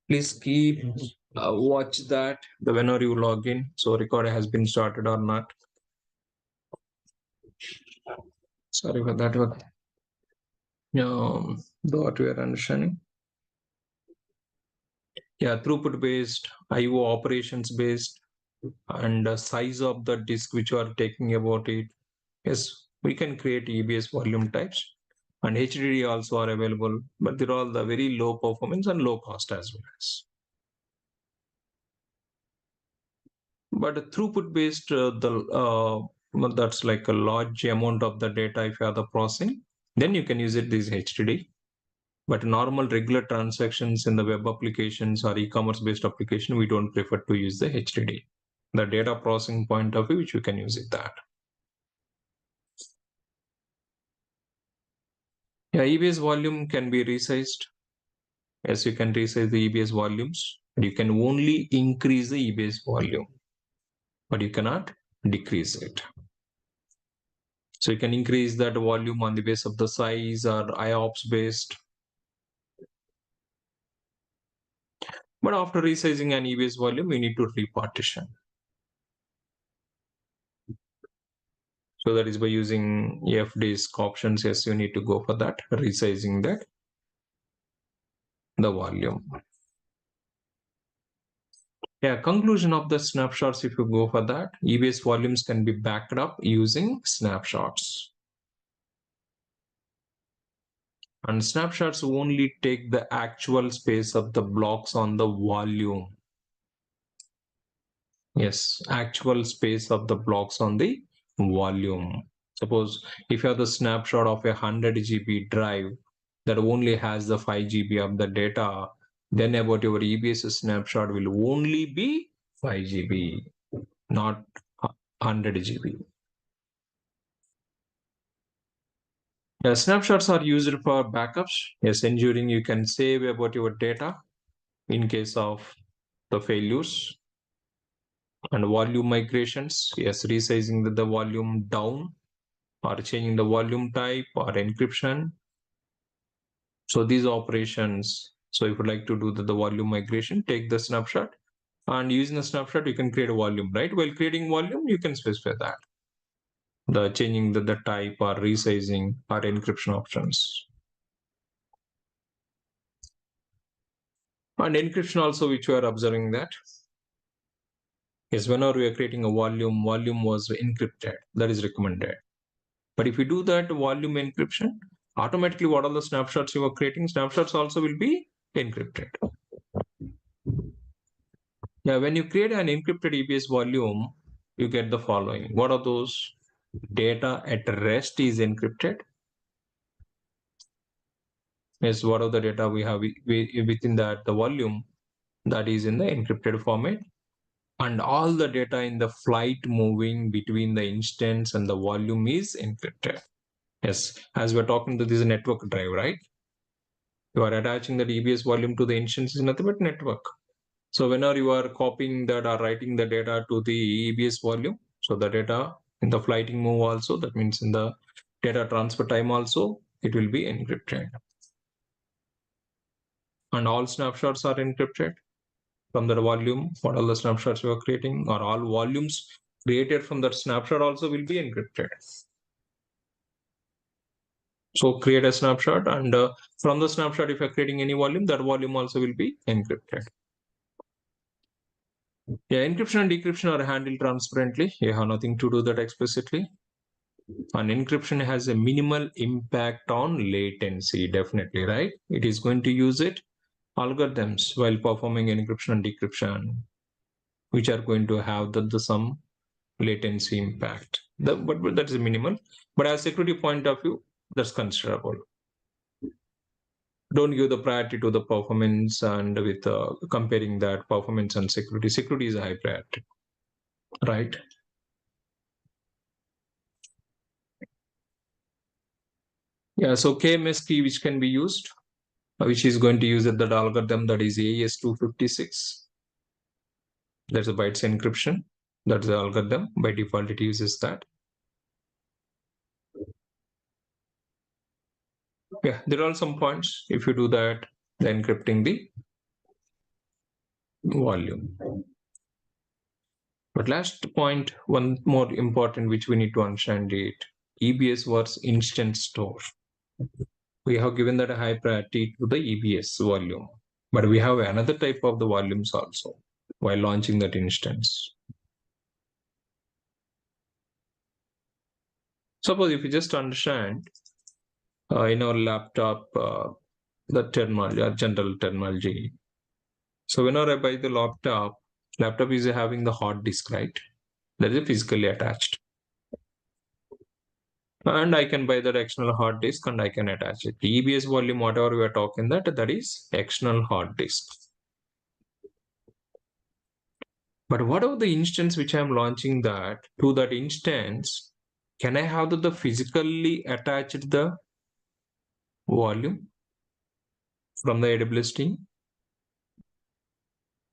Please keep watch that whenever you log in. So record has been started or not. Sorry for that one. What we are understanding. Yeah, throughput based, IO operations based, and size of the disk which you are taking about it. Yes, we can create EBS volume types, and HDD also are available, but they're all the very low performance and low cost as well as. But throughput based, that's like a large amount of the data. If you have the processing, then you can use it this HDD. But normal regular transactions in the web applications or e-commerce based application, we don't prefer to use the HDD. The data processing point of view, which you can use it that. Yeah, EBS volume can be resized. Yes, you can resize the EBS volumes. You can only increase the EBS volume, but you cannot decrease it. So you can increase that volume on the base of the size or IOPS based. But after resizing an EBS volume, we need to repartition. So that is by using fdisk options. Yes, you need to go for that, resizing that, the volume. Yeah, conclusion of the snapshots, if you go for that, EBS volumes can be backed up using snapshots. And snapshots only take the actual space of the blocks on the volume. Yes, actual space of the blocks on the volume. Suppose if you have the snapshot of a 100 GB drive that only has the 5 GB of the data, then about your EBS snapshot will only be 5 GB, not 100 GB. Yeah, snapshots are used for backups. Yes, ensuring you can save about your data in case of the failures. And volume migrations, yes, resizing the volume down or changing the volume type or encryption. So these operations, so if you'd like to do the volume migration, take the snapshot, and using the snapshot, you can create a volume, right? While creating volume, you can specify that. The changing the type or resizing or encryption options. And encryption also, which we are observing that. Yes, whenever we are creating a volume was encrypted. That is recommended. But if you do that volume encryption, automatically what are the snapshots you are creating, snapshots also will be encrypted. Yeah, when you create an encrypted EBS volume, you get the following. What are those? Data at rest is encrypted. Yes, what are the data we have within that the volume that is in the encrypted format, and all the data in the flight moving between the instance and the volume is encrypted. Yes, as we're talking to this network drive, right? You are attaching the EBS volume to the instance is nothing but network. So whenever you are copying that or writing the data to the EBS volume, so the data in the flighting move also, that means in the data transfer time also, it will be encrypted. And all snapshots are encrypted from the volume. What all the snapshots you are creating, or all volumes created from that snapshot also will be encrypted. So create a snapshot, and from the snapshot, if you're creating any volume, that volume also will be encrypted. Yeah, encryption and decryption are handled transparently. You have nothing to do that explicitly. And encryption has a minimal impact on latency, definitely, right? It is going to use it algorithms while performing encryption and decryption, which are going to have some latency impact. But that is minimal. But as security point of view, that's considerable. Don't give the priority to the performance, and with comparing that performance and security. Security is a high priority, right? Yeah, so KMS key which can be used, which is going to use that algorithm that is AES-256. That's a bytes encryption. That's the algorithm. By default, it uses that. Yeah, there are some points. If you do that, the encrypting the volume. But last point, one more important which we need to understand it, EBS was instant store. We have given that a high priority to the EBS volume, but we have another type of the volumes also while launching that instance. Suppose if you just understand in our laptop the terminology, general terminology. So whenever I buy the laptop is having the hard disk, right? That is physically attached. And I can buy that external hard disk and I can attach it. The EBS volume, whatever we are talking that is external hard disk. But whatever the instance which I'm launching that, to that instance, can I have the physically attached the volume from the AWS team?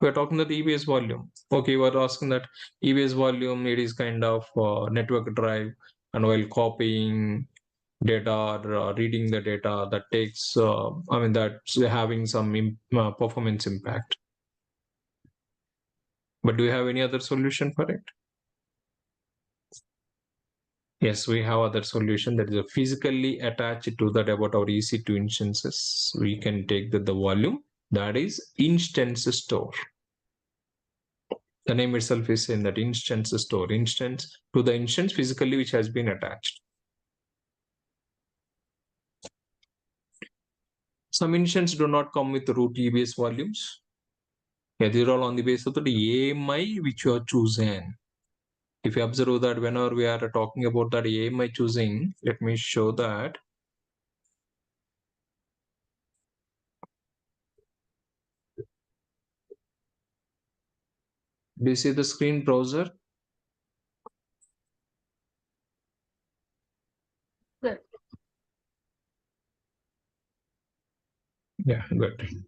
We're talking about the EBS volume. Okay, we're asking that EBS volume, it is kind of network drive, and while copying data or reading the data, that takes, that's having some performance impact. But do you have any other solution for it? Yes, we have other solution that is physically attached to that about our EC2 instances. We can take the volume, that is instance store. The name itself is in that instance store, instance to the instance physically which has been attached. Some instances do not come with root EBS volumes. Yeah, these are all on the basis of the AMI which you are choosing. If you observe that whenever we are talking about that AMI choosing, let me show that. Do you see the screen browser? Good. Yeah, good.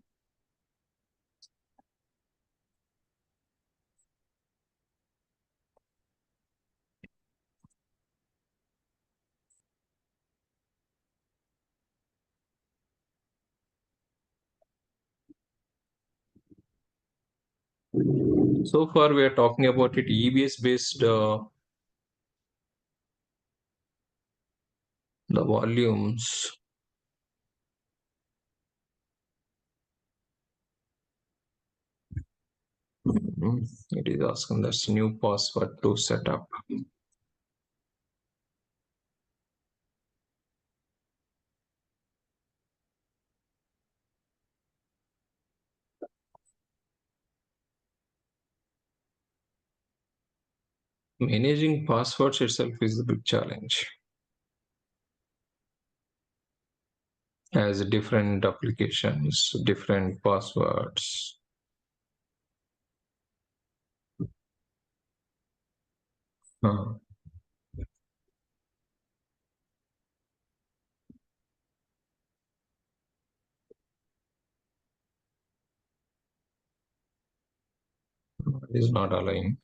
So far we are talking about it EBS based the volumes. It is asking this new password to set up. Managing passwords itself is a big challenge. As different applications, different passwords. Is not allowing.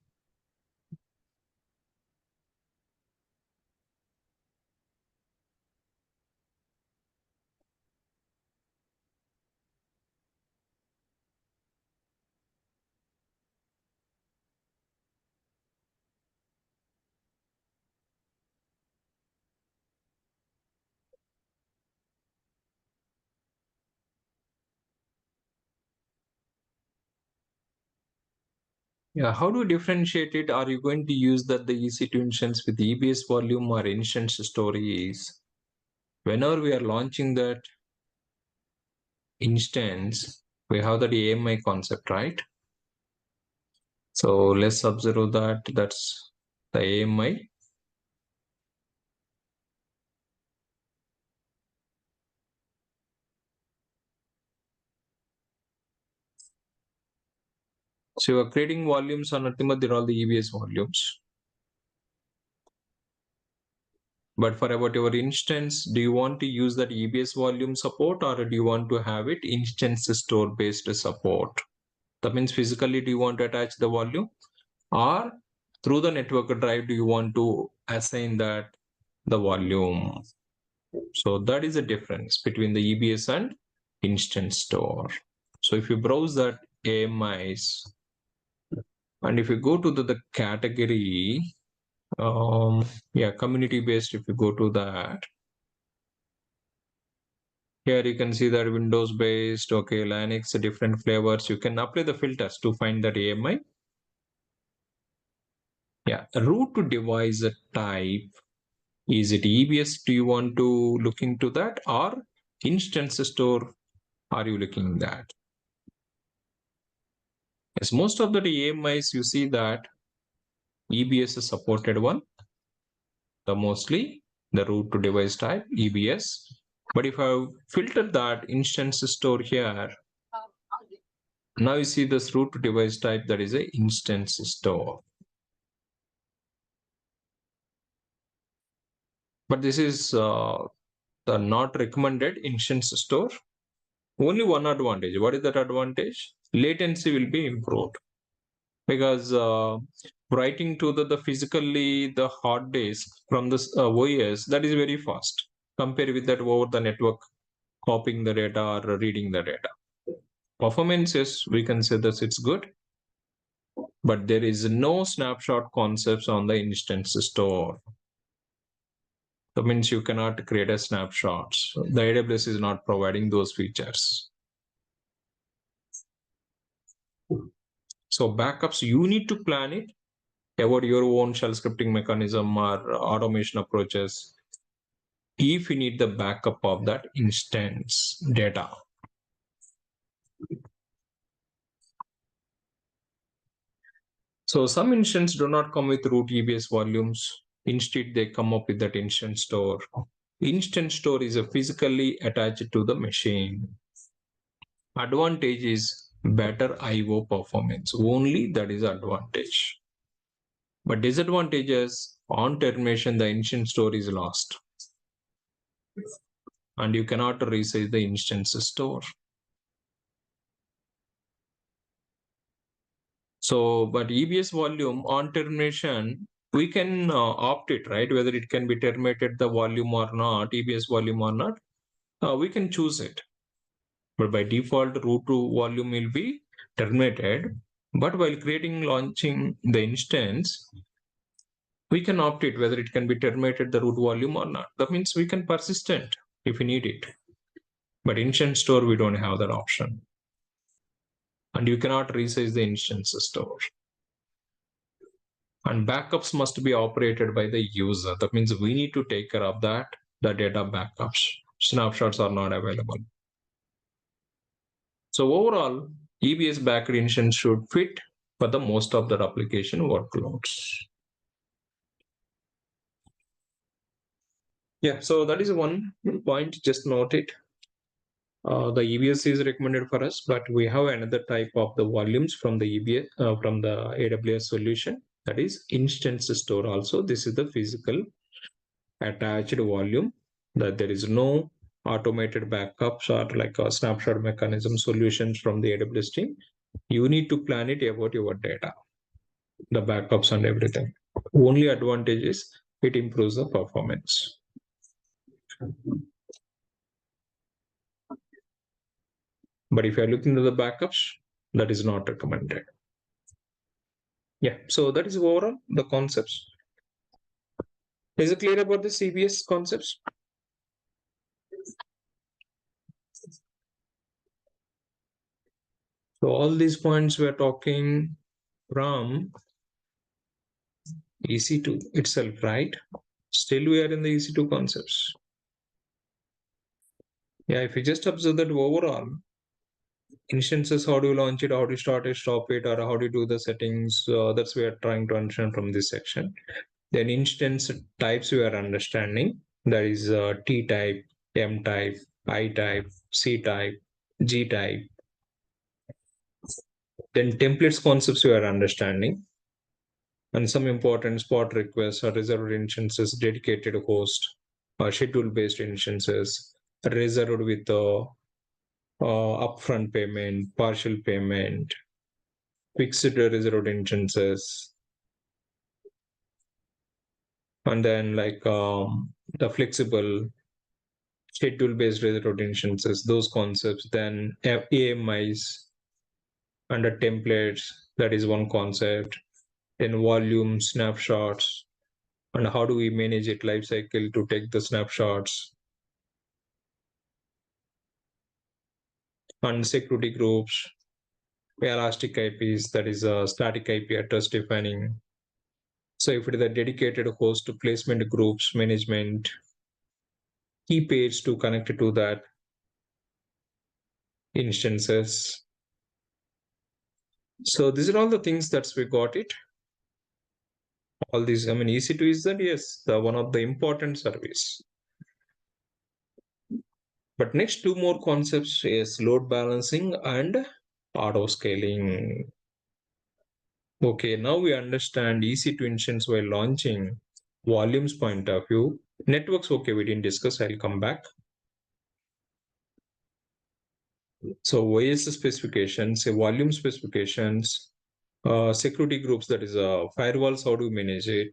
Yeah, how do you differentiate it? Are you going to use that the EC2 instance with EBS volume or instance stories? Whenever we are launching that instance, we have that AMI concept, right? So let's observe that that's the AMI. So you are creating volumes on nothing but they're all the EBS volumes. But for about your instance, do you want to use that EBS volume support or do you want to have it instance store based support? That means physically, do you want to attach the volume or through the network drive, do you want to assign that the volume? So that is the difference between the EBS and instance store. So if you browse that AMIs. And if you go to the category, community based, if you go to that, here you can see that Windows based, okay, Linux, different flavors. You can apply the filters to find that AMI. Yeah, root to device type. Is it EBS? Do you want to look into that, or instance store? Are you looking at that? Yes, most of the AMIs you see that EBS is supported one. The mostly the root to device type EBS. But if I filter that instance store here, now you see this root to device type, that is a instance store. But this is the not recommended instance store. Only one advantage. What is that advantage? Latency will be improved, because writing to the physically the hard disk from this OS, that is very fast compared with that over the network copying the data or reading the data. Performance, yes, we can say that it's good, but there is no snapshot concepts on the instance store. That means you cannot create a snapshots. The AWS is not providing those features. So backups, you need to plan it about your own shell scripting mechanism or automation approaches if you need the backup of that instance data. So some instances do not come with root EBS volumes. Instead, they come up with that instance store. Instance store is physically attached to the machine. Advantage is better IO performance. Only that is advantage. But disadvantages, on termination, the instance store is lost. And you cannot resize the instance store. So, but EBS volume on termination, we can opt it, right? Whether it can be terminated the volume or not, EBS volume or not, we can choose it. But by default, root to volume will be terminated. But while launching the instance, we can opt it whether it can be terminated the root volume or not. That means we can persistent if we need it. But instance store, we don't have that option. And you cannot resize the instance store. And backups must be operated by the user. That means we need to take care of that, the data backups. Snapshots are not available. So overall, EBS backed instance should fit for the most of the application workloads. Yeah, so that is one point, just note it. The EBS is recommended for us, but we have another type of the volumes from the EBS, from the AWS solution, that is instance store also. This is the physical attached volume, that there is no automated backups or like a snapshot mechanism solutions from the AWS team. You need to plan it about your data, the backups and everything. Only advantage is it improves the performance. But if you're looking at the backups, that is not recommended. Yeah, so that is overall the concepts. Is it clear about the EBS concepts? So all these points we're talking from EC2 itself, right? Still we are in the EC2 concepts. Yeah, if you just observe that overall, instances, how do you launch it, how do you start it, stop it, or how do you do the settings, that's we are trying to understand from this section. Then instance types we are understanding, that is T type, M type, I type, C type, G type. Then templates concepts we are understanding, and some important spot requests or reserved instances, dedicated host, schedule based instances, reserved with upfront payment, partial payment, fixed reserved instances, and then like the flexible schedule based reserved instances, those concepts. Then AMIs, under templates, that is one concept. Then volume, snapshots, and how do we manage it life cycle to take the snapshots, and security groups, elastic IPs, that is a static IP address defining. So if it is a dedicated host to placement groups management, key pairs to connect to that instances. So these are all the things that we got it. All these, I mean, EC2 is that, yes, the one of the important service. But next two more concepts is load balancing and auto scaling. Okay, now we understand EC2 instance while launching volumes point of view. Networks, okay, we didn't discuss, I'll come back. So OS specifications, volume specifications, security groups, that is firewalls, how do you manage it?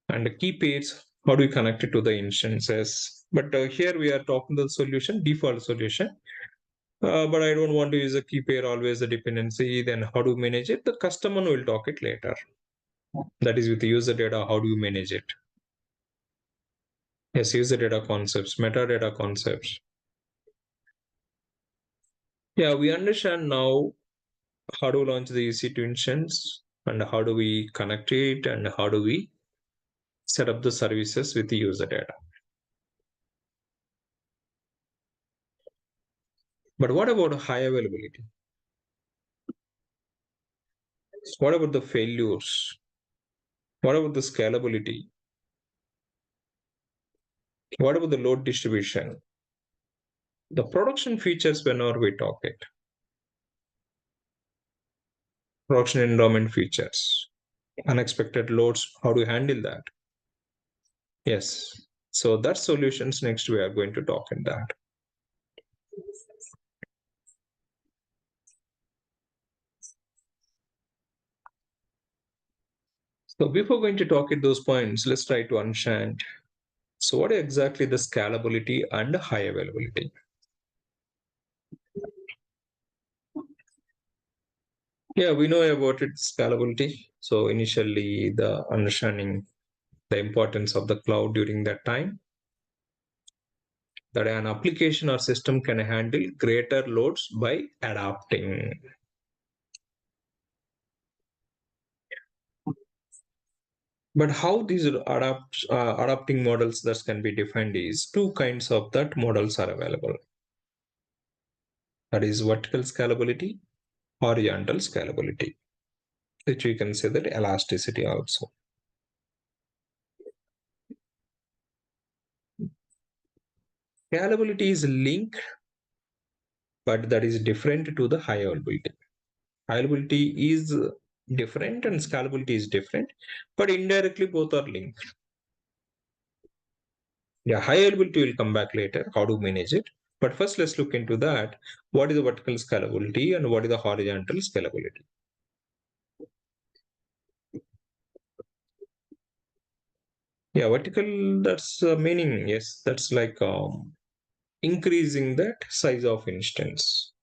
And the key pairs, how do you connect it to the instances? But here we are talking the solution, default solution. But I don't want to use a key pair always a dependency. Then how do you manage it? The customer will talk it later. That is with user data, how do you manage it? Yes, user data concepts, metadata concepts. Yeah, we understand now how to launch the EC2 instance and how do we connect it and how do we set up the services with the user data. But what about high availability? What about the failures? What about the scalability? What about the load distribution? The production features whenever we talk it. Production environment features. Unexpected loads, how do you handle that? Yes. So that solutions next we are going to talk in that. So before going to talk at those points, let's try to understand. So what is exactly the scalability and high availability? Yeah, we know about it, scalability. So initially the understanding the importance of the cloud during that time, that an application or system can handle greater loads by adapting. But how these adapting models that can be defined is two kinds of that models are available. That is vertical scalability, horizontal scalability, which we can say that elasticity also. Scalability is linked, but that is different to the high availability. High availability is different and scalability is different, but indirectly both are linked. Yeah, high availability will come back later, how to manage it. But first, let's look into that. What is the vertical scalability and what is the horizontal scalability? Yeah, vertical, that's meaning, yes, that's like increasing that size of instance.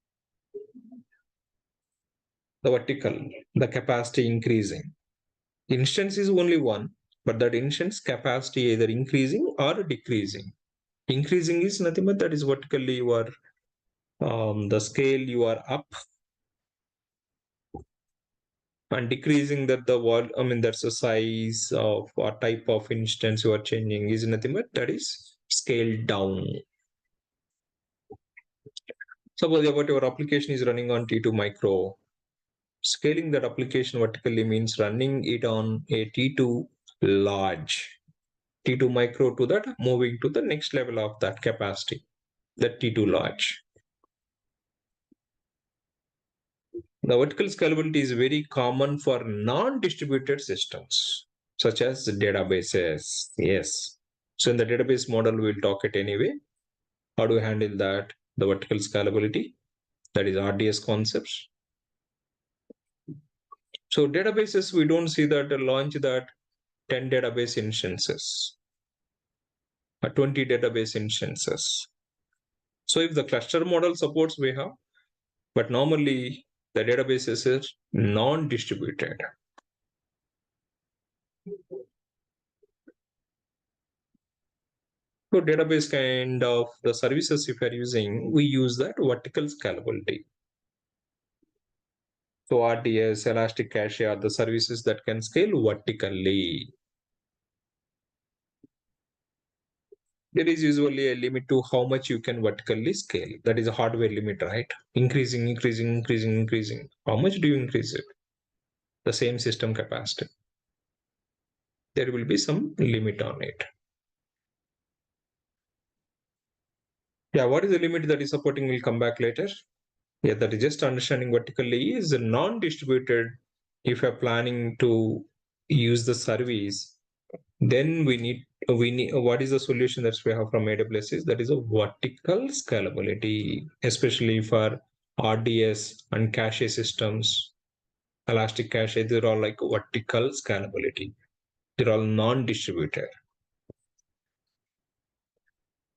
The vertical, the capacity increasing. Instance is only one, but that instance capacity either increasing or decreasing. Increasing is nothing but that is vertically you are the scale you are up, and decreasing that the wall, I mean that's the size of or type of instance you are changing is nothing but that is scaled down. Suppose about your application is running on T2 micro, scaling that application vertically means running it on a T2 large, T2 micro to that, moving to the next level of that capacity, that T2 large. The vertical scalability is very common for non-distributed systems, such as databases. Yes. So in the database model, we'll talk it anyway. How do we handle that? The vertical scalability, that is RDS concepts. So databases, we don't see that launch that 10 database instances or 20 database instances. So if the cluster model supports, we have but normally the databases is non-distributed. So database kind of the services if you're using, we use that vertical scalability. So RDS, Elastic Cache are the services that can scale vertically. There is usually a limit to how much you can vertically scale. That is a hardware limit, right? Increasing. How much do you increase it? The same system capacity. There will be some limit on it. Yeah, what is the limit that is supporting? We'll come back later. Yeah, that is just understanding vertically is non-distributed. If you're planning to use the service, then we need what is the solution that we have from AWS is that is a vertical scalability, especially for RDS and cache systems. Elastic Cache, they're all like vertical scalability. They're all non-distributed.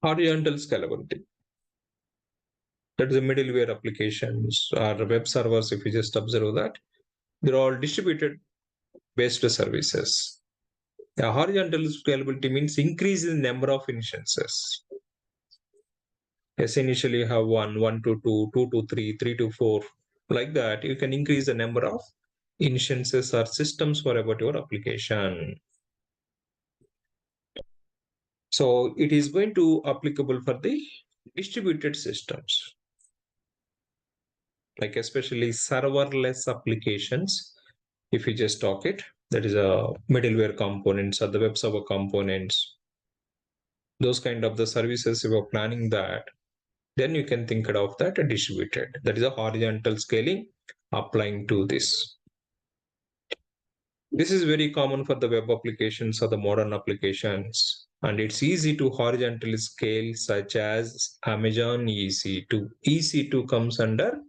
Horizontal scalability. That is the middleware applications or web servers. If you just observe that, they're all distributed based services. Horizontal scalability means increase in number of instances. Yes, initially you have 1 to 2, 2 to 3, 3 to 4. Like that, you can increase the number of instances or systems for about your application. So it is going to applicable for the distributed systems, like especially serverless applications. If you just talk it, that is a middleware components or the web server components. Those kind of the services, if you're planning that, then you can think of that distributed. That is a horizontal scaling applying to this. This is very common for the web applications or the modern applications, and it's easy to horizontally scale, such as Amazon EC2. EC2 comes under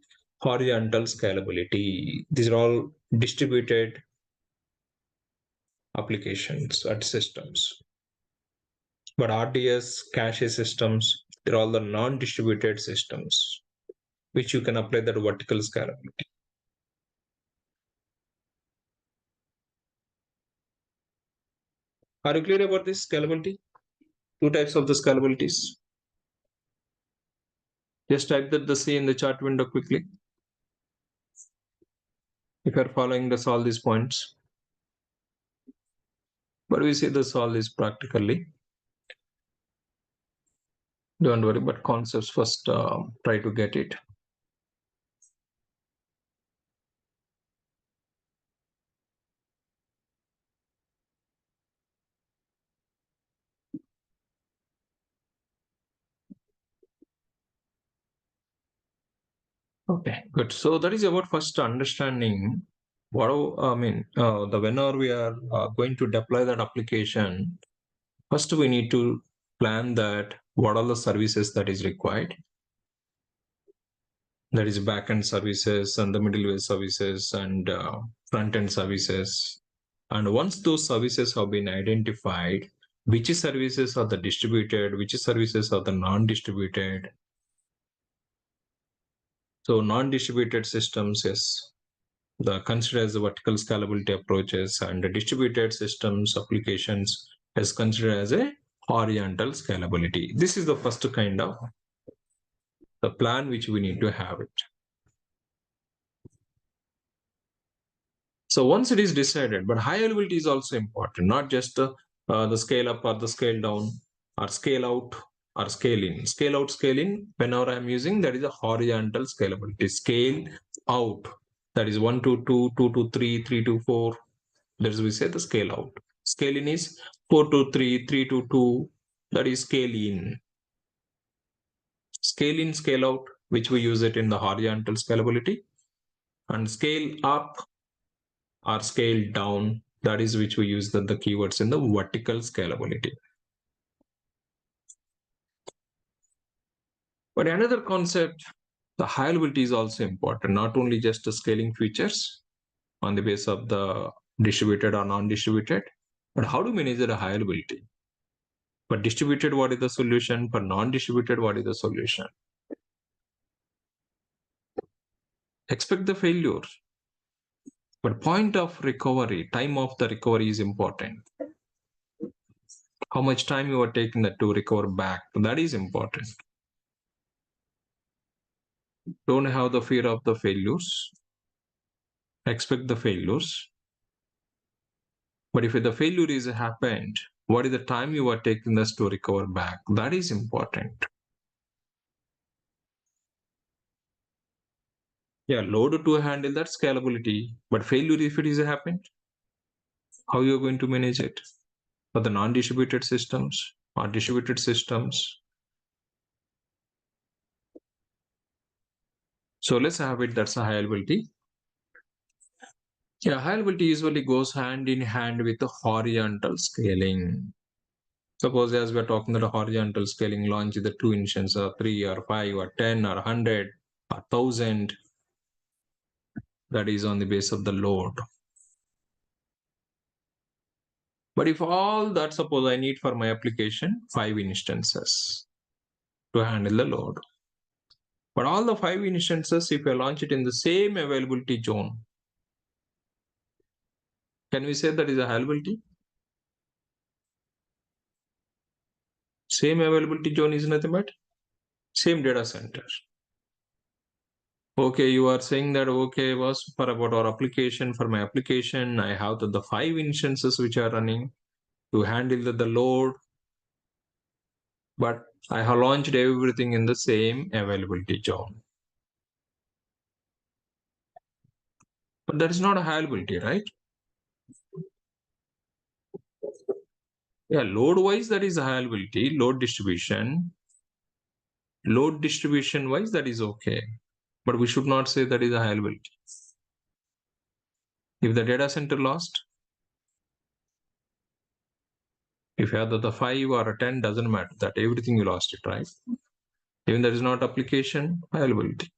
horizontal scalability. These are all distributed applications and systems. But RDS, cache systems, they're all the non-distributed systems, which you can apply that vertical scalability. Are you clear about this scalability? Two types of the scalabilities. Just type that the C in the chart window quickly. If you're following this, all these points. But we see this all is practically. Don't worry, but concepts first, try to get it. Okay, good. So that is about first understanding what I mean. The whenever we are going to deploy that application, first we need to plan that what are the services that is required. That is backend services and the middleware services and front-end services. And once those services have been identified, which services are the distributed, which services are the non-distributed. So non-distributed systems is the considered as the vertical scalability approaches, and the distributed systems applications is considered as a horizontal scalability. This is the first kind of the plan which we need to have it. So once it is decided, but high availability is also important, not just the scale up or the scale down or scale out or scale in. Scale out, scale in, whenever I'm using, that is a horizontal scalability. Scale out, that is 1 to 2, 2 to 3, 3 to 4. That is, we say the scale out. Scale in is 4 to 3, 3 to 2, that is scale in. Scale in, scale out, which we use it in the horizontal scalability. And scale up or scale down, that is which we use the keywords in the vertical scalability. But another concept, the high availability is also important, not only just the scaling features on the base of the distributed or non-distributed, but how to manage the high availability. For distributed, what is the solution? For non-distributed, what is the solution? expect the failure. But point of recovery, time of the recovery is important. How much time you are taking that to recover back, that is important. Don't have the fear of the failures. Expect the failures. But if the failure is happened, what is the time you are taking this to recover back? That is important. Yeah, load to handle that scalability, but failure if it is happened, how you are going to manage it? For the non-distributed systems or distributed systems. So let's have it, that's a high availability. Yeah, high availability usually goes hand in hand with the horizontal scaling. Suppose as we're talking about horizontal scaling, launch the 2 instances or 3 or 5 or 10 or 100 or 1000. That is on the base of the load. But if all that, suppose I need for my application 5 instances to handle the load. But all the 5 instances, if I launch it in the same availability zone, can we say that is a availability? Same availability zone is nothing but same data center. Okay, you are saying that, okay, was for about our application, for my application, I have the 5 instances which are running to handle the load, but I have launched everything in the same availability zone. But that is not a availability, right? Yeah, load wise, that is availability. Load distribution wise, that is okay. But we should not say that is availability. If the data center lost, if you have the 5 or a 10, doesn't matter, that everything you lost it, right? Even that is not application availability.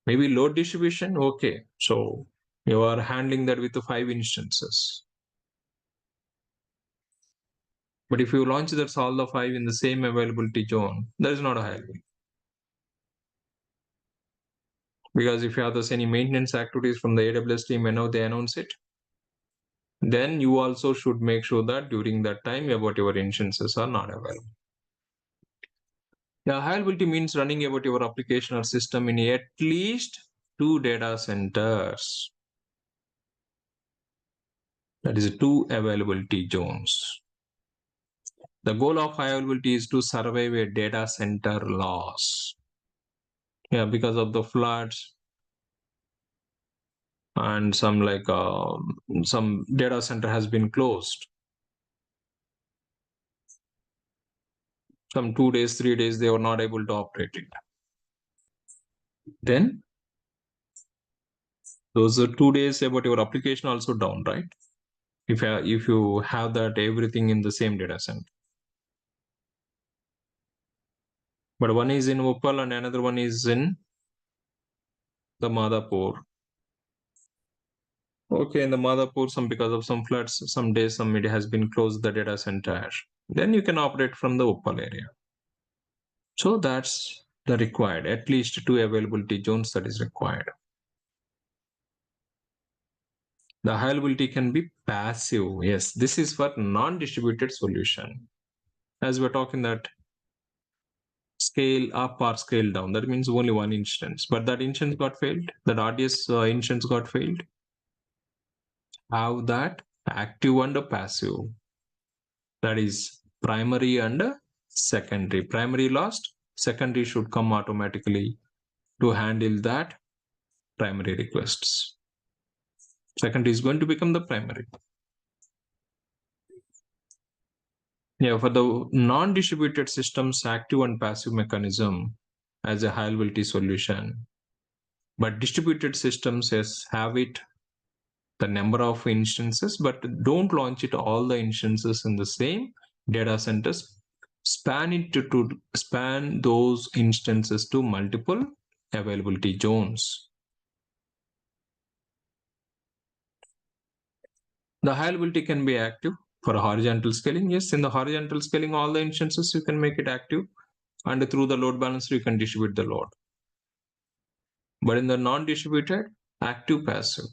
Maybe load distribution, okay. So you are handling that with the 5 instances. But if you launch that's all the 5 in the same availability zone, that is not a availability. Because if you have any maintenance activities from the AWS team and now they announce it, then you also should make sure that during that time about your instances are not available. Yeah, availability means running about your application or system in at least 2 data centers. That is 2 availability zones. The goal of high availability is to survive a data center loss. Yeah, because of the floods and some data center has been closed. Some 2 days, 3 days, they were not able to operate it. Then those 2 days about your application also down, right? If you have that everything in the same data center. But one is in Opal and another one is in the Madhapur. Okay, in the Madhapur, because of some floods, some days, it has been closed the data center. Then you can operate from the Opal area. So that's the required, at least 2 availability zones that is required. The availability can be passive. Yes, this is for non-distributed solution. As we're talking that scale up or scale down, that means only one instance, but that instance got failed, that RDS instance got failed. Have that active and passive. That is primary and secondary. Primary lost, secondary should come automatically to handle that primary requests. Secondary is going to become the primary. Yeah, for the non-distributed systems, active and passive mechanism as a high availability solution. But distributed systems, yes, have it the number of instances, but don't launch it all the instances in the same data centers. Span those instances to multiple availability zones. The availability can be active for horizontal scaling. Yes, in the horizontal scaling, all the instances you can make it active, and through the load balancer you can distribute the load. But in the non-distributed, active passive.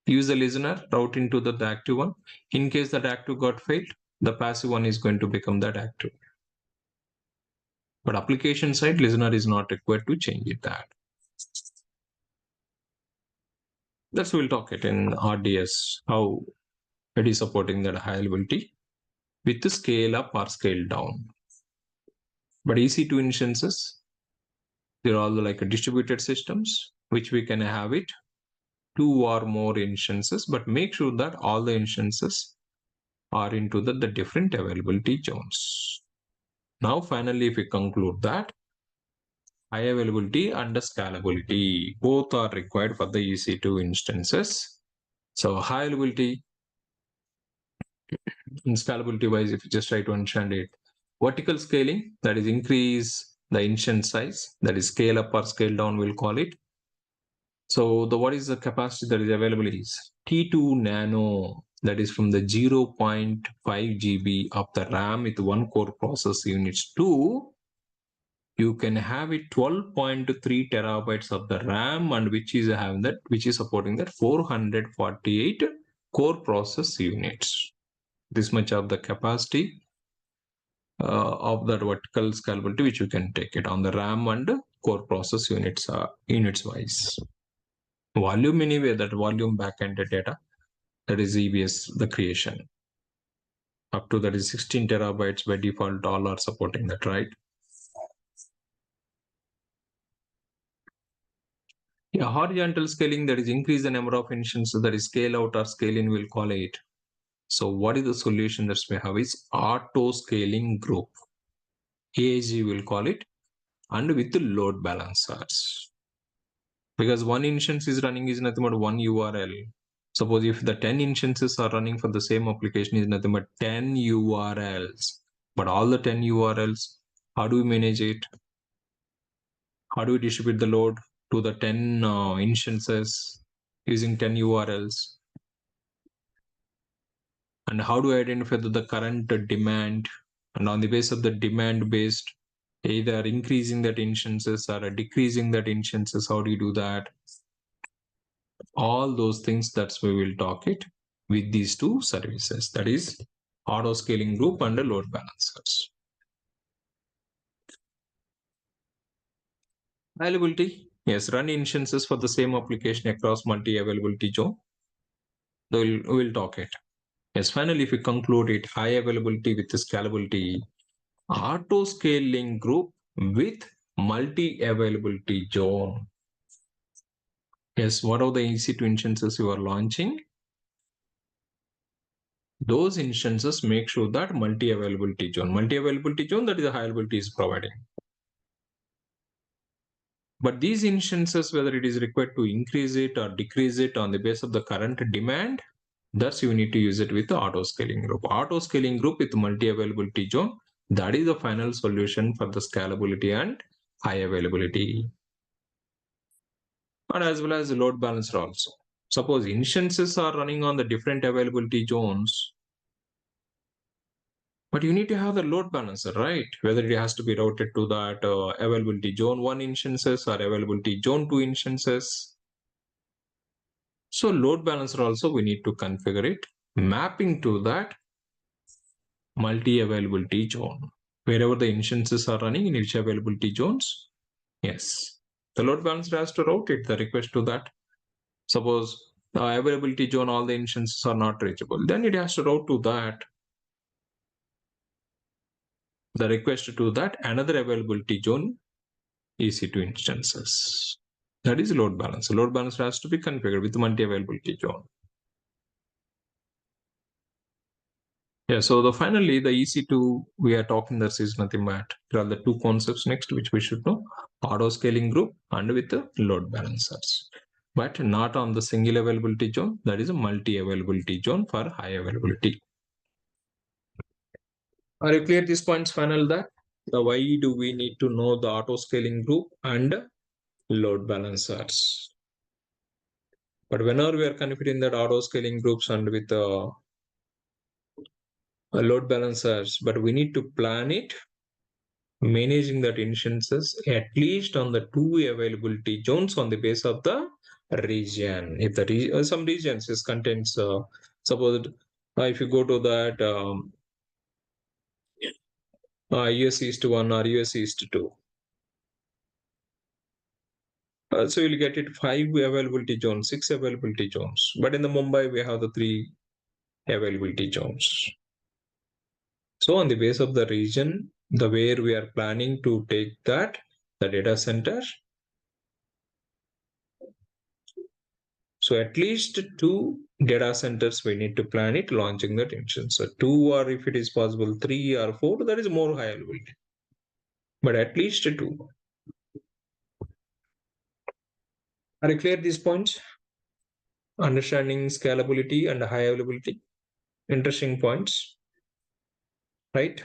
Use the listener, route into the active one. In case that active got failed, the passive one is going to become that active. But application side, listener is not required to change it that. That's we'll talk it in RDS, how it is supporting that high availability with the scale up or scale down. But EC2 instances, they're all like distributed systems, which we can have it 2 or more instances, but make sure that all the instances are into the different availability zones. Now, finally, if we conclude that high availability and scalability, both are required for the EC2 instances. So high availability and scalability wise, if you just try to understand it, vertical scaling, that is increase the instance size, that is scale up or scale down, we'll call it. So what is the capacity that is available is T2 nano, that is from the 0.5 GB of the RAM with one core process units to you can have it 12.3 terabytes of the RAM, and which is supporting that 448 core process units. This much of the capacity of that vertical scalability, which you can take it on the RAM and core process units wise. Volume anyway, that volume backend data, that is EBS, the creation. Up to that is 16 terabytes by default, all are supporting that, right? Yeah, horizontal scaling, that is increase the number of instances, that is scale out or scale in, we'll call it. So what is the solution that we have is auto scaling group. AAG will call it, and with the load balancers. Because one instance is running is nothing but one URL. Suppose if the 10 instances are running for the same application is nothing but 10 URLs. But all the 10 URLs, how do we manage it? How do we distribute the load to the 10 instances using 10 URLs? And how do I identify the current demand? And on the basis of the demand based, either increasing that instances or decreasing that instances, how do you do that? All those things, that's why we'll talk it with these two services, that is auto scaling group and the load balancers. Availability, yes, run instances for the same application across multi-availability zone. We'll talk it. Yes, finally, if we conclude it, high availability with scalability, auto scaling group with multi-availability zone. Yes, what are the EC2 instances you are launching? Those instances make sure that multi-availability zone, that is the high availability is providing. But these instances, whether it is required to increase it or decrease it on the basis of the current demand, thus you need to use it with the auto scaling group. Auto scaling group with multi-availability zone, that is the final solution for the scalability and high availability. And as well as the load balancer also. Suppose instances are running on the different availability zones, but you need to have the load balancer, right? Whether it has to be routed to that availability zone 1 instances or availability zone 2 instances. So load balancer also we need to configure it, mapping to that multi-availability zone. Wherever the instances are running in each availability zones, yes, the load balancer has to route it, the request to that. Suppose the availability zone, all the instances are not reachable, then it has to route to that, the request to that another availability zone EC2 instances. That is load balancer. Load balancer has to be configured with multi-availability zone. Yeah, so finally the EC2 we are talking, this is nothing but there are the two concepts next which we should know: auto scaling group and with the load balancers, but not on the single availability zone, that is a multi-availability zone for high availability. Are you clear these points final that why do we need to know the auto scaling group and load balancers? But whenever we are configuring that auto scaling groups and with the load balancers, but we need to plan it managing that instances at least on the 2 availability zones on the base of the region. If the some regions is contains, suppose if you go to that US East 1 or US East 2, so you'll get it 5 availability zones, 6 availability zones. But in the Mumbai, we have the 3 availability zones. So on the base of the region, the where we are planning to take that, the data center, so at least 2 data centers we need to plan it launching that instance. So 2, or if it is possible 3 or 4, that is more high availability. But at least 2. Are you clear these points? Understanding scalability and high availability. Interesting points, right?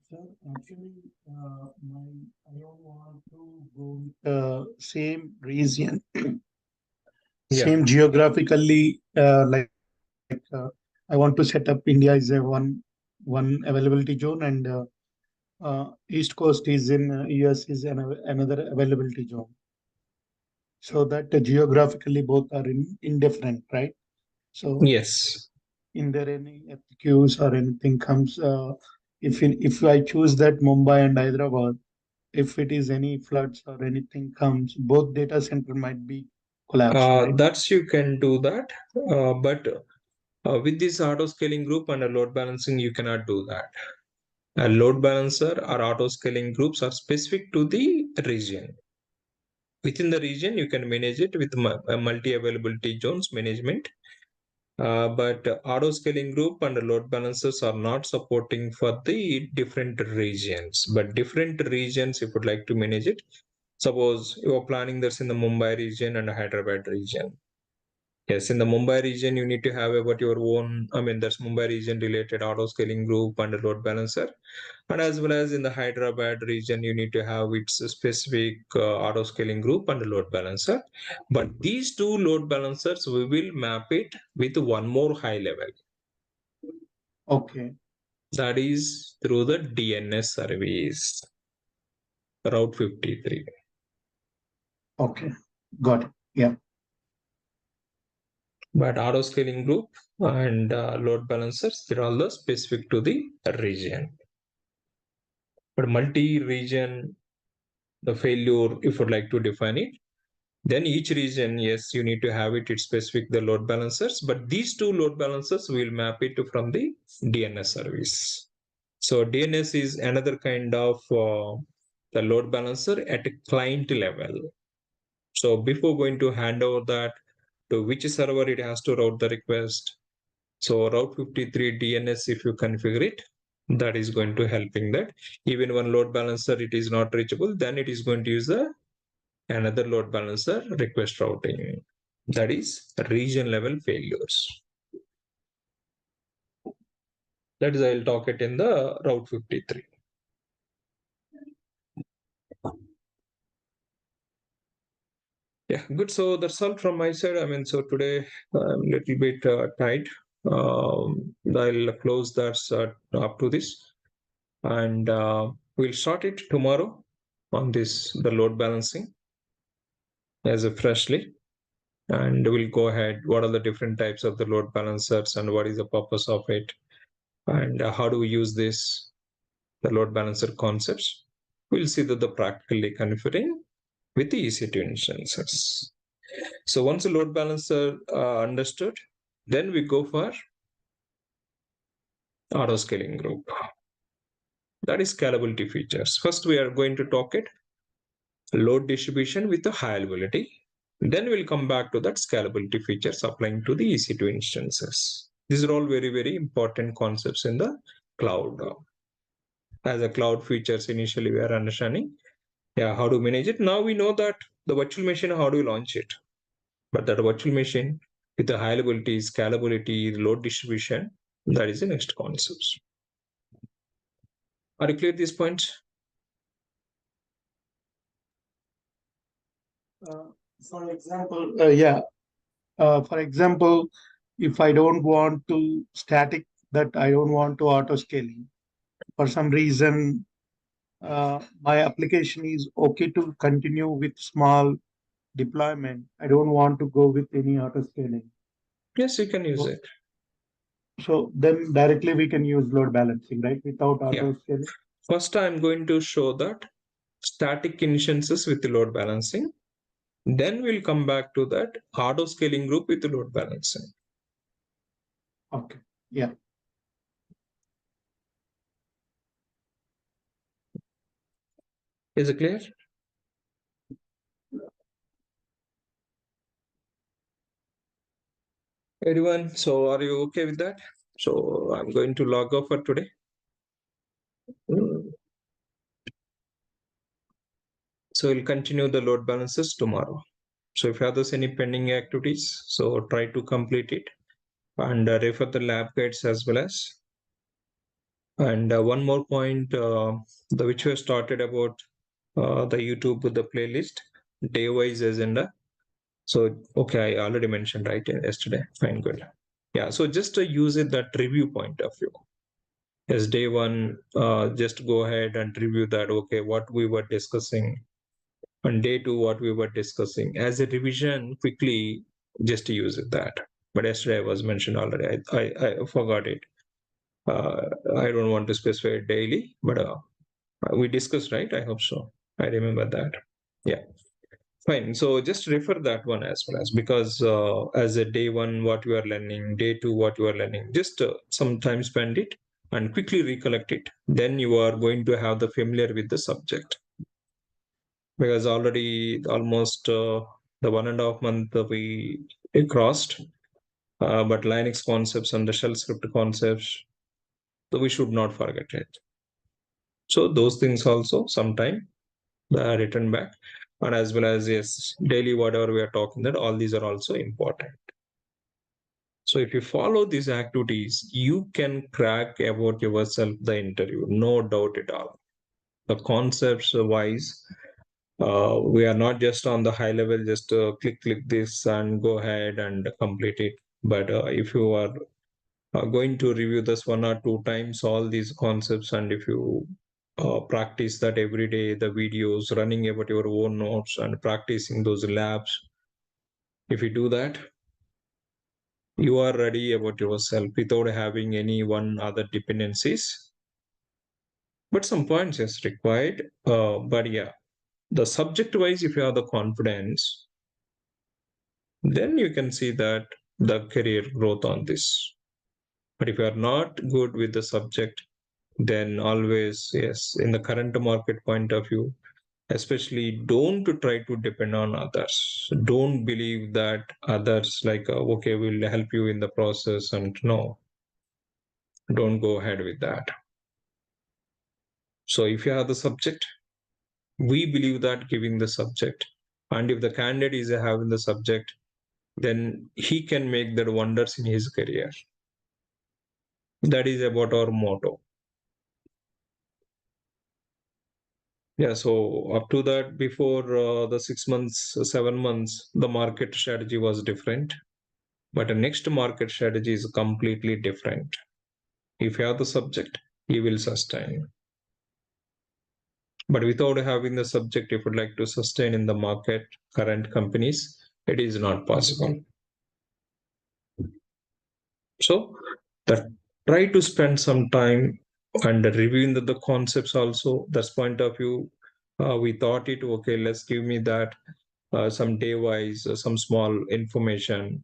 Sir, actually, I don't want to go with the same region, same geographically, I want to set up India is a one availability zone, and East Coast is in US is another availability zone. So that geographically both are indifferent, right? So Yes. in there any FQs or anything comes, if I choose that Mumbai and Hyderabad, if it is any floods or anything comes, both data center might be collapsed, right? That's you can do that, but with this auto scaling group and a load balancing, you cannot do that. A load balancer or auto scaling groups are specific to the region. Within the region, you can manage it with multi availability zones management. But auto scaling group and load balancers are not supporting for the different regions. But different regions, if you would like to manage it, suppose you are planning this in the Mumbai region and Hyderabad region. Yes, in the Mumbai region, you need to have about your own, that's Mumbai region related auto scaling group and a load balancer. And as well as in the Hyderabad region, you need to have its specific auto scaling group and a load balancer. But these 2 load balancers, we will map it with one more high level. Okay. That is through the DNS service, Route 53. Okay. Got it. Yeah. But auto scaling group and load balancers, they're all specific to the region. But multi-region, the failure, if you'd like to define it, then each region, yes, you need to have it, it's specific the load balancers, but these 2 load balancers will map it from the DNS service. So DNS is another kind of the load balancer at a client level. So before going to hand over that to which server it has to route the request, so Route 53 DNS, if you configure it, that is going to helping that. Even one load balancer, it is not reachable, then it is going to use another load balancer request routing. That is region level failures. That is, I'll talk it in the Route 53. Yeah, good. So that's all from my side. So today I'm a little bit tight. I'll close that up to this, and we'll start it tomorrow on this the load balancing as a freshly, and we'll go ahead. What are the different types of the load balancers, and what is the purpose of it, and how do we use this the load balancer concepts? We'll see that the practically configuring with the EC2 instances. So once the load balancer understood, then we go for auto scaling group. That is scalability features. First, we are going to talk it load distribution with the high availability. Then we'll come back to that scalability features applying to the EC2 instances. These are all very, very important concepts in the cloud. As a cloud features, initially we are understanding how to manage it. Now we know that the virtual machine, how do you launch it? But that virtual machine with the high availability, scalability, load distribution, that is the next concepts. Are you clear these points? For example, for example, if I don't want to static, that I don't want to auto scaling, for some reason, my application is okay to continue with small deployment. I don't want to go with any auto scaling. Yes, you can use it. So then directly we can use load balancing, right? Without auto scaling. First, I'm going to show that static instances with load balancing. Then we'll come back to that auto scaling group with load balancing. Okay. Yeah. Is it clear? Everyone, so are you okay with that? So I'm going to log off for today. So we'll continue the load balances tomorrow. So if you have those any pending activities, so try to complete it and refer the lab guides as well as. And one more point, the which we started about the YouTube with the playlist, day-wise agenda. So, okay, I already mentioned, right, yesterday. Fine, good. Yeah, so just to use it that review point of view. As day one, just go ahead and review that, okay, what we were discussing. On day two, what we were discussing. As a revision, quickly just to use it that. But yesterday I was mentioned already. I forgot it. I don't want to specify it daily, but we discussed, right? I hope so. I remember that. Yeah. Fine. So just refer that one as well as because as a day one, what you are learning, day two, what you are learning, just some time spend it and quickly recollect it. Then you are going to have the familiar with the subject. Because already almost the 1.5 month we crossed, but Linux concepts and the shell script concepts, so we should not forget it. So those things also sometime return back, and as well as yes, daily whatever we are talking, that all these are also important. So if you follow these activities, you can crack about yourself the interview, no doubt at all. The concepts wise, we are not just on the high level, just click this and go ahead and complete it. But if you are going to review this 1 or 2 times, all these concepts, and if you practice that every day, the videos, running about your own notes and practicing those labs, if you do that, you are ready about yourself without having any one other dependencies. But some points is required. But yeah, the subject wise, if you have the confidence, then you can see that the career growth on this. But if you are not good with the subject, then always, yes, in the current market point of view, especially don't try to depend on others. Don't believe that others like, okay, will help you in the process, and no, don't go ahead with that. So if you have the subject, we believe that giving the subject, and if the candidate is having the subject, then he can make the wonders in his career. That is about our motto. Yeah, so up to that, before the 6 months, 7 months, the market strategy was different. But the next market strategy is completely different. If you have the subject, you will sustain. But without having the subject, if you'd like to sustain in the market, current companies, it is not possible. So that try to spend some time and reviewing the concepts also. That's point of view. We thought it, okay, let's give me that some day wise, some small information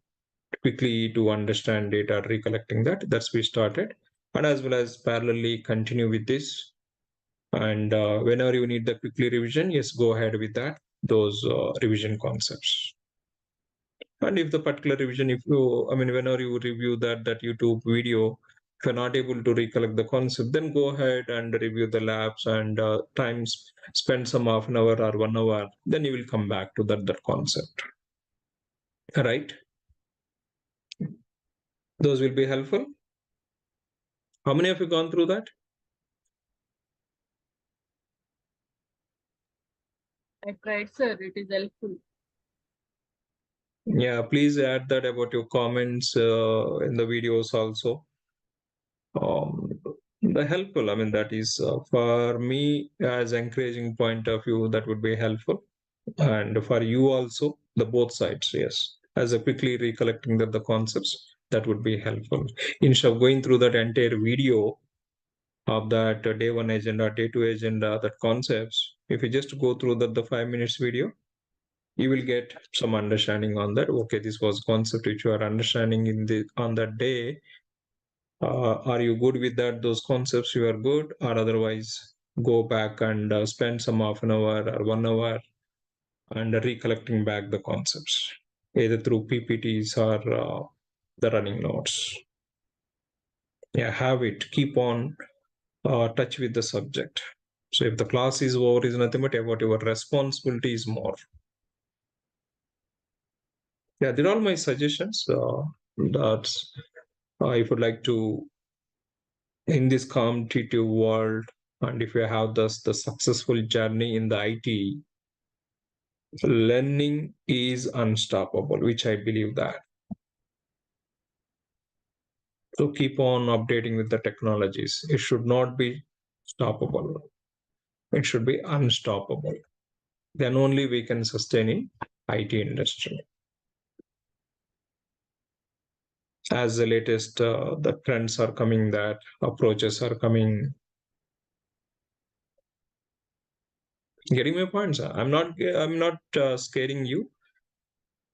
quickly to understand data, recollecting that. That's we started. And as well as parallelly continue with this. And whenever you need the quickly revision, yes, go ahead with that, those revision concepts. And if the particular revision, if you, I mean, whenever you review that YouTube video, if you're not able to recollect the concept, then go ahead and review the labs and times, spend some half an hour or 1 hour, then you will come back to that concept. Right? Those will be helpful. How many of you gone through that? I tried, sir. It is helpful. Yeah, please add that about your comments in the videos also. The helpful, I mean, that is for me as encouraging point of view, that would be helpful. And for you also, the both sides, yes. As a quickly recollecting the concepts, that would be helpful. Instead of going through that entire video of that day one agenda, day two agenda, that concepts, if you just go through the 5 minutes video, you will get some understanding on that. Okay, this was concept which you are understanding in the on that day. Are you good with that? Those concepts you are good, or otherwise go back and spend some half an hour or 1 hour and recollecting back the concepts, either through PPTs or the running notes. Yeah, have it. Keep on touch with the subject. So if the class is over, is nothing but about your responsibility is more. Yeah, they're all my suggestions. That's if you'd like to in this competitive world, and if you have the successful journey in the IT, learning is unstoppable, which I believe that. So keep on updating with the technologies. It should not be stoppable. It should be unstoppable. Then only we can sustain in IT industry. As the latest the trends are coming, that approaches are coming. Getting my points? I'm not scaring you,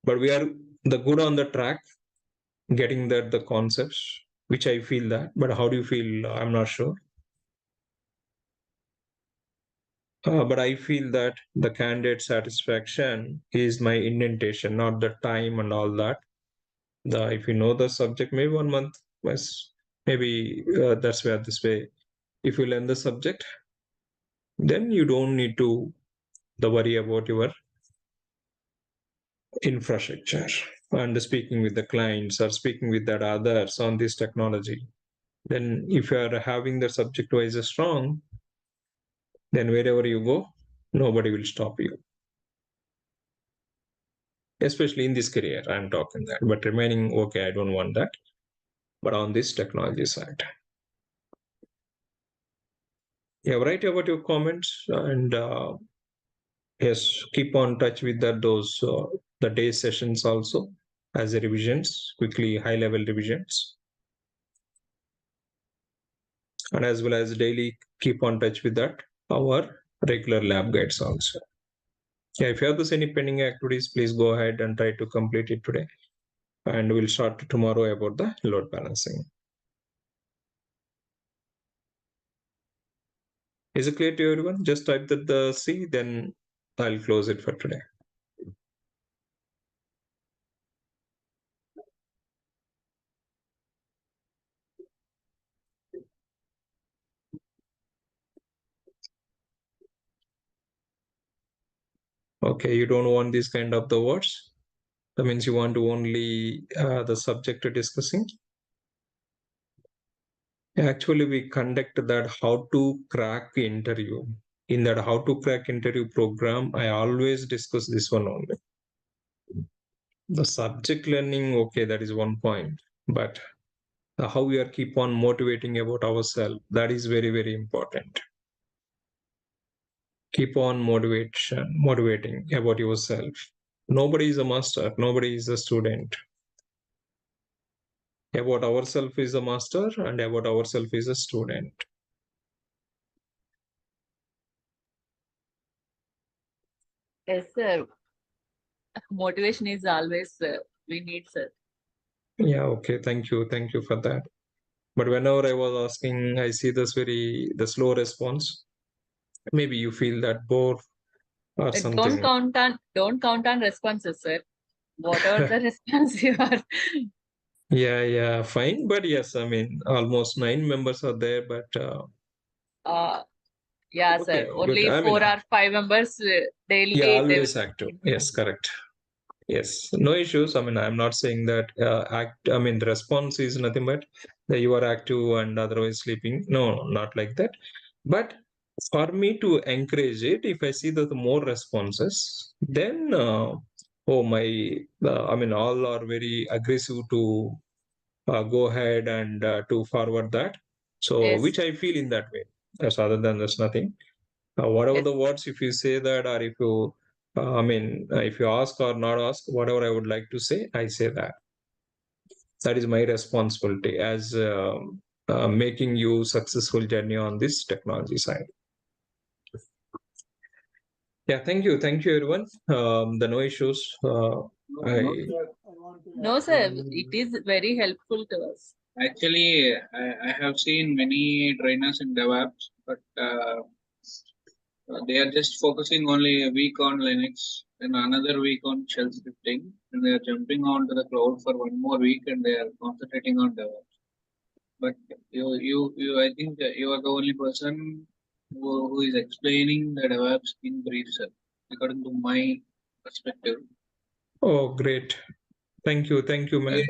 but we are the good on the track, getting that the concepts, which I feel that. But how do you feel? I'm not sure. But I feel that the candidate satisfaction is my indentation, not the time and all that. If you know the subject, maybe 1 month, yes, maybe that's where this way. If you learn the subject, then you don't need to the worry about your infrastructure and speaking with the clients or speaking with that others on this technology. Then if you are having the subject wise strong, then wherever you go, nobody will stop you. Especially in this career, I'm talking that. But remaining, okay, I don't want that. But on this technology side. Yeah, write about your comments and yes, keep on touch with that those the day sessions also as a revisions, quickly high level revisions. And as well as daily keep on touch with that our regular lab guides also. Yeah, if you have this any pending activities, please go ahead and try to complete it today. And we'll start tomorrow about the load balancing. Is it clear to everyone? Just type the C, then I'll close it for today. Okay, you don't want this kind of the words. That means you want to only the subject to discussing. Actually, we conduct that how to crack interview. In that how to crack interview program, I always discuss this one only. The subject learning, okay, that is one point. But how we are keep on motivating about ourselves, that is very, very important. Keep on motivating about yourself. Nobody is a master, nobody is a student. About ourselves is a master and about ourselves is a student. Yes, sir. Motivation is always we need, sir. Yeah, okay, thank you for that. But whenever I was asking, I see the slow response. Maybe you feel that bored or something. Don't count on responses, sir. Whatever the response you are. Yeah, fine. But yes, I mean, almost 9 members are there, but Yeah, okay, sir. good. Only I mean, 4 or 5 members daily. yeah, They always will. active. Yes, correct. Yes, no issues. I mean, I'm not saying that I mean, the response is nothing but that you are active and otherwise sleeping. No, not like that. But for me to encourage it, if I see that the more responses, then oh my, I mean, all are very aggressive to go ahead and to forward that. So, Yes. which I feel in that way. As other than that's nothing. Whatever Yes. the words, if you say that, or if you, if you ask or not ask, whatever I would like to say, I say that. That is my responsibility as making you successful journey on this technology side. Yeah, thank you everyone. No issues. No, sir, it is very helpful to us. Actually, I have seen many trainers in DevOps, but they are just focusing only a week on Linux and another week on shell scripting, and they are jumping onto the cloud for one more week and they are concentrating on DevOps. But I think that you are the only person who is explaining the DevOps in brief, sir, according to my perspective. Oh, great. Thank you, Mani.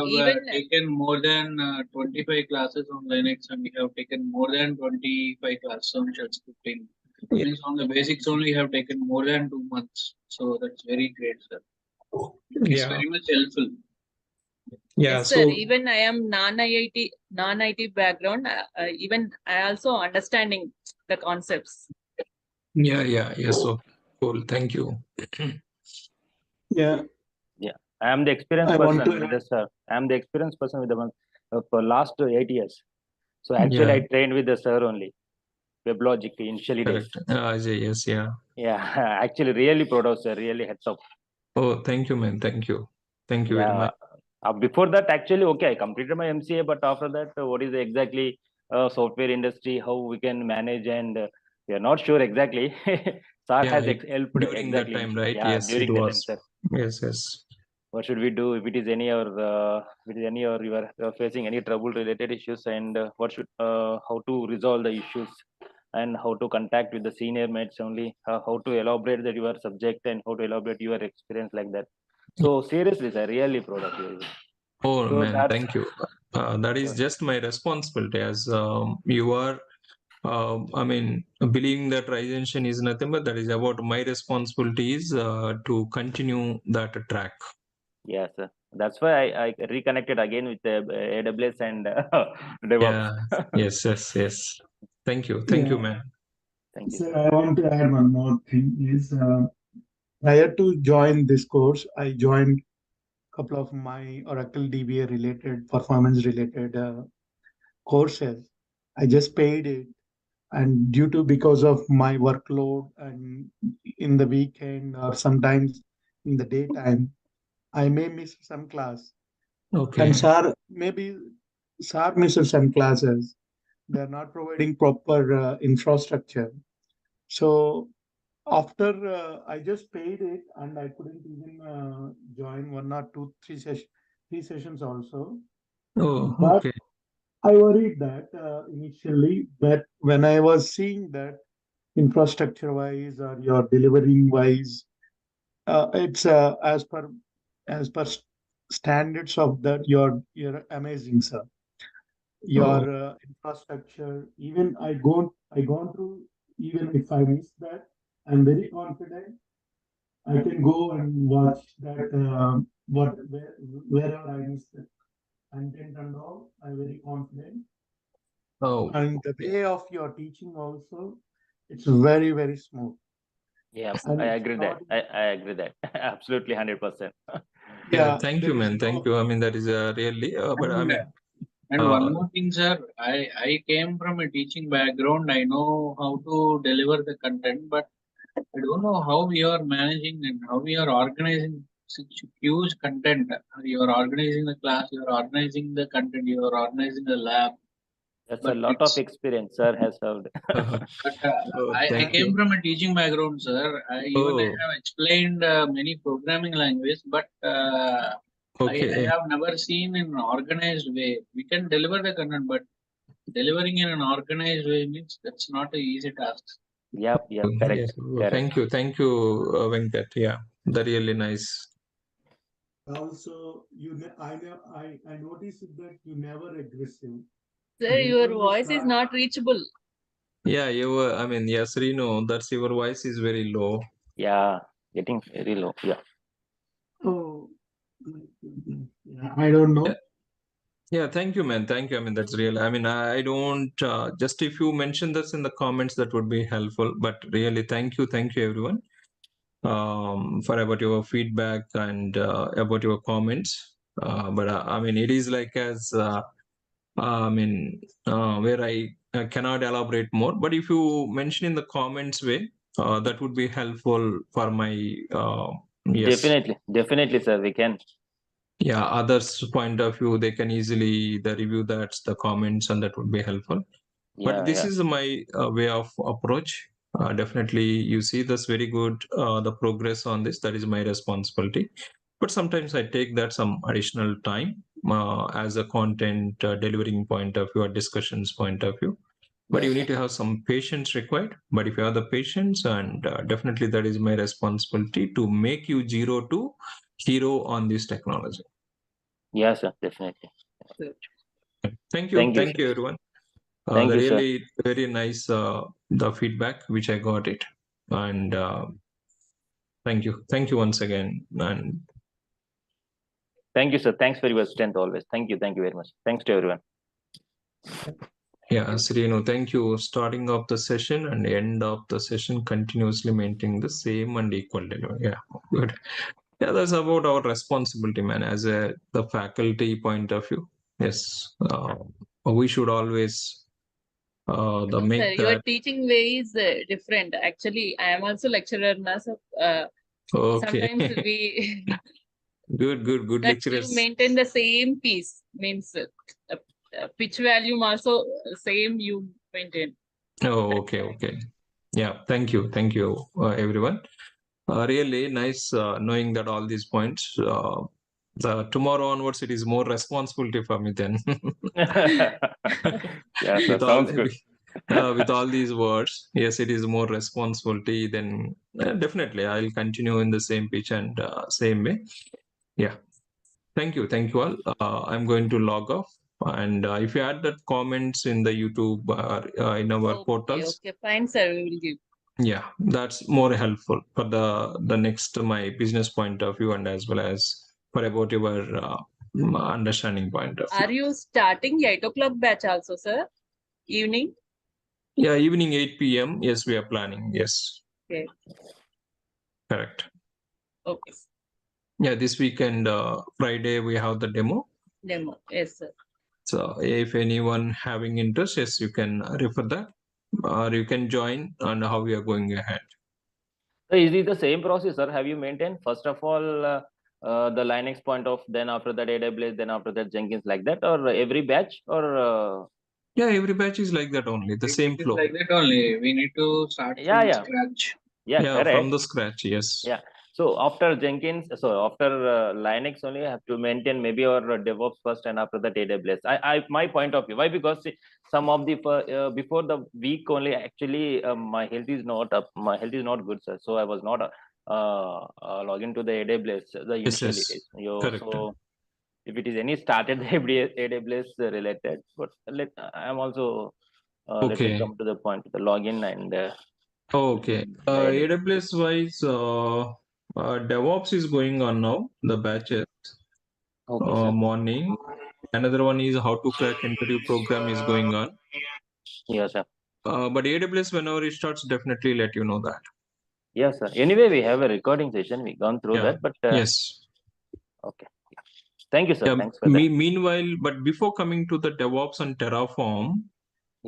We have taken more than 25 classes on Linux, and we have taken more than 25 classes on shell scripting. Yeah. Means on the basics only have taken more than 2 months. So that's very great, sir. It's very much helpful. Yeah, yes, sir. Even I am non-IT background. Even I also understanding the concepts. Yeah. So cool. Thank you. Yeah. I am the experienced person with this, sir. I am the experienced person with the one for last 8 years. So actually, I trained with the sir only. WebLogic initially days. Yes, yeah. Yeah, actually, really proud of sir. Really heads up. Oh, thank you, man. Thank you very much. Before that, actually, okay, I completed my MCA, but after that, what is exactly software industry, how we can manage, and we are not sure exactly. Sir has helped during exactly. that time, right? Yeah, Yes, during it that was. time, sir. Yes. What should we do if it is any or you are facing any trouble related issues, and how to resolve the issues, and how to contact with the senior mates only, how to elaborate that your subject and how to elaborate your experience like that. So seriously, sir, really proud of you. Oh So man, thank you. That is just my responsibility as you are. Believing that Rise Engine is nothing but that is about my responsibility is to continue that track. Yes, sir. That's why I reconnected again with the AWS and DevOps. Yeah. Yes. Thank you, man. Thank you. Sir, I want to add one more thing is prior to join this course, I joined a couple of my Oracle DBA related, performance related courses. I just paid it. And because of my workload and in the weekend or sometimes in the daytime, I may miss some class. Okay. And SAR misses some classes. They're not providing proper infrastructure. So after I just paid it and I couldn't even join one or two, three sessions also. Oh, but okay. I worried that initially, but when I was seeing that infrastructure wise or your delivering wise, it's as per standards of that you're amazing, sir. Your infrastructure, even I gone through, even if I miss that, I'm very confident I can go and watch that wherever I miss the content and all. I'm very confident. Oh, And the way of your teaching also, it's very, very smooth. Yeah, And I agree that. I agree that. Absolutely 100%. yeah. Thank you, man. Thank you. I mean, that is really, but I mean. And one more thing, sir, I came from a teaching background. I know how to deliver the content, but I don't know how we are managing and how we are organizing such huge content. You are organizing the class, you are organizing the content, you are organizing the lab. That's a lot of experience, sir, has served. But I came from a teaching background, sir. I have explained many programming languages, but I have never seen in an organized way. We can deliver the content, but delivering in an organized way means that's not an easy task. Yep, correct. Thank you, Venkat. Yeah, that's really nice. Also, I noticed that you never aggressive. Sir, your voice is not reachable. Yeah, Srinu, that's your voice is very low. Yeah, getting very low. Yeah. I don't know. Yeah, thank you, man. Thank you. I mean, that's real. I mean, I don't just if you mention this in the comments, that would be helpful. But really, thank you, everyone, for about your feedback and about your comments. But I mean, it is like as where I cannot elaborate more. But if you mention in the comments way, that would be helpful for my yes. Definitely, sir. We can. Yeah, others' point of view, they can easily the review that's the comments, and that would be helpful. But this is my way of approach. Definitely, you see this very good. The progress on this, that is my responsibility. But sometimes I take that some additional time as a content delivering point of view or discussions point of view. But you need to have some patience required. But if you have the patience, and definitely that is my responsibility to make you zero to hero on this technology. Yeah, sir. Definitely. Thank you, Thank you, everyone. Thank you, sir. Really very nice the feedback which I got it, and thank you once again, and Thank you, sir. Thanks for your strength always. Thank you very much. Thanks to everyone. yeah, Srinu, thank you. Starting off the session and end of the session, continuously maintaining the same and equal delivery. Yeah, good. Yeah, that's about our responsibility, man, as the faculty point of view. Yes, we should always No, make sir, your that. teaching way is different. Actually, I am also lecturer now, so Okay. sometimes we good that lecturers. you maintain the same piece means pitch volume also same you maintain. Oh, okay. Yeah, thank you, everyone. Really nice knowing that all these points. Tomorrow onwards, it is more responsibility for me then. Yeah, sir. with all Sounds good. with all these words, yes, it is more responsibility. Then definitely, I'll continue in the same pitch and same way. Yeah, thank you all. I'm going to log off. And if you add that comments in the YouTube in our portals, Okay, fine, sir. We will give. yeah, that's more helpful for the next my business point of view, and as well as for about your understanding point of view. Are you starting 8 o'clock batch also, sir? Evening? Yeah, evening 8 p.m. Yes, we are planning. Yes. Okay. Correct. Okay. Yeah, this weekend, Friday, we have the demo. Yes, sir. So if anyone having interest, yes, you can refer that, or you can join on how we are going ahead. So is it the same process, sir? Have you maintained first of all the Linux point of, then after that AWS, then after that Jenkins, like that, or every batch, or? Yeah, every batch is like that only. The same flow. Like that only. We need to start from scratch. Yeah, correct. From the scratch. Yes. Yeah. So after Jenkins, so after Linux only, I have to maintain maybe our DevOps first, and after that AWS. My point of view. Why? Because some of the before the week only, actually my health is not up. My health is not good, sir. So I was not log into the AWS the initial days. Correct. So if it is any started AWS related, but I am also let me come to the point, the login and. Okay. AWS wise, DevOps is going on now. The batches. Okay, morning. Another one is how to crack interview program is going on. Yes, sir. But AWS, whenever it starts, definitely let you know that. Yes, sir. Anyway, we have a recording session. We gone through that, but yes. Okay. Thank you, sir. Yeah, Thanks for that. Meanwhile, but before coming to the DevOps and Terraform,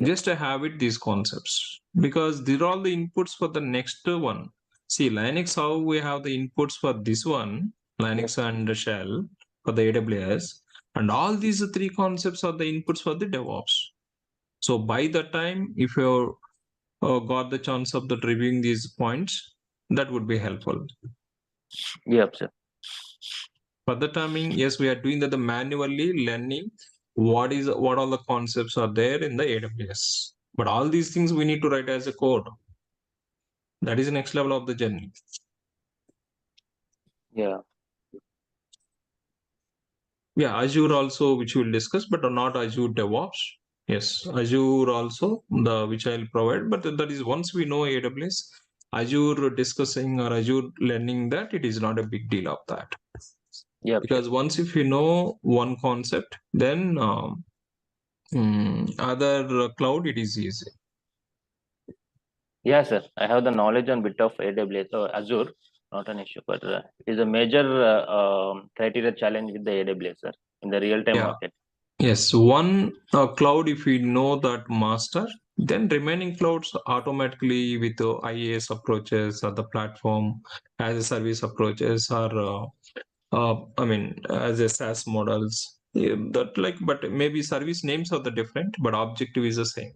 just to have it these concepts, because these are all the inputs for the next one. See, Linux, how we have the inputs for this one, Linux and the shell for the AWS, and all these three concepts are the inputs for the DevOps. So by the time, if you got the chance of that reviewing these points, that would be helpful. Yep, sir. For the timing, yes, we are doing that, the manually learning what all the concepts are there in the AWS. But all these things we need to write as a code. That is the next level of the journey. Yeah. Yeah, Azure also, which we'll discuss, but not Azure DevOps. Yes, Azure also, which I'll provide, but that is once we know AWS, Azure discussing or Azure learning that, it is not a big deal of that. Yeah, because once if you know one concept, then other cloud it is easy. yeah, sir. I have the knowledge on bit of AWS or Azure, not an issue, but it is a major criteria challenge with the AWS, sir, in the real-time Yeah. market. Yes, one cloud, if we know that master, then remaining clouds automatically with the IaaS approaches or the platform as a service approaches or as a SaaS models. Yeah, that like, but maybe service names are the different, but objective is the same.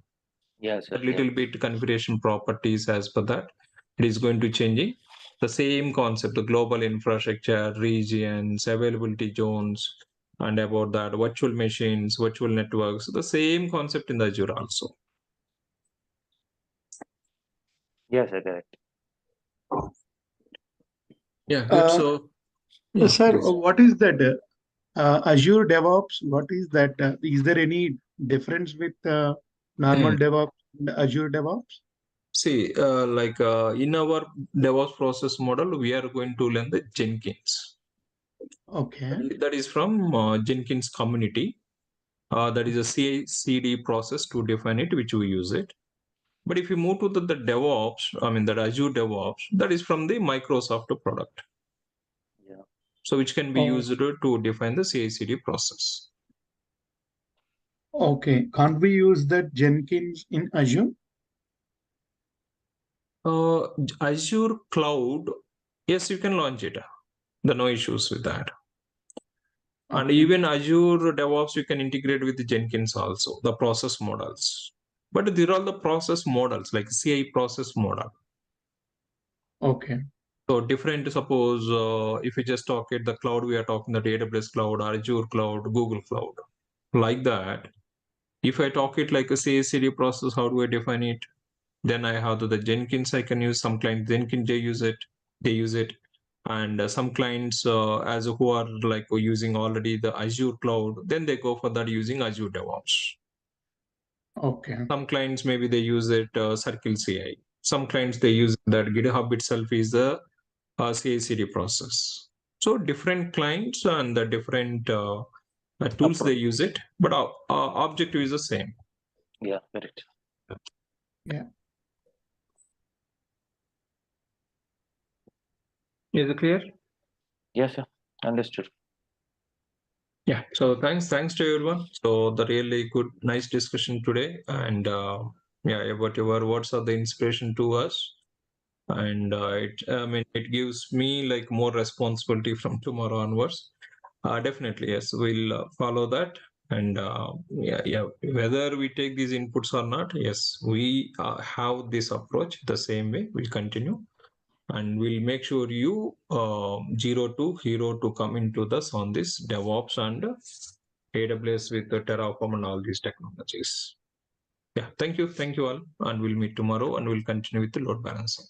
Yeah, sir. A little bit configuration properties as per that, it is going to changing. The same concept, the global infrastructure, regions, availability zones, and about that virtual machines, virtual networks, the same concept in the Azure also. Yes, sir, correct. Yeah, good. So, yeah, Sir, please. what is that Azure DevOps? What is that? Is there any difference with normal DevOps and Azure DevOps? See, in our DevOps process model, we are going to learn the Jenkins. Okay. That is from Jenkins community. That is a CI/CD process to define it, which we use it. But if you move to the DevOps, that Azure DevOps, that is from the Microsoft product. Yeah. So which can be used to define the CI/CD process. Okay. Can't we use that Jenkins in Azure? Azure Cloud, yes, you can launch it. There are no issues with that. Okay. And even Azure DevOps, you can integrate with Jenkins also, the process models. But these are all the process models, like CI process model. Okay. So different, suppose if we just talk at the cloud, we are talking the AWS cloud, Azure cloud, Google cloud, like that. If I talk it like a CI/CD process, how do I define it? Then I have the Jenkins I can use. Some clients Jenkins they use it, and some clients as who are like using already the Azure cloud, then they go for that using Azure DevOps. Okay. Some clients maybe they use it Circle CI. Some clients they use that GitHub itself is the CI/CD process. So different clients and the different tools they use it, but objective is the same. Yeah, correct. Yeah. Is it clear? Yes, sir. Understood. Yeah. So thanks to everyone. So the really good, nice discussion today, and about your words are the inspiration to us, and it gives me like more responsibility from tomorrow onwards. Definitely, yes, we'll follow that, and whether we take these inputs or not, yes, we have this approach the same way. We'll continue. And we'll make sure you zero to hero to come into this on this DevOps and AWS with the Terraform and all these technologies. Yeah, thank you all, and we'll meet tomorrow and we'll continue with the load balancing.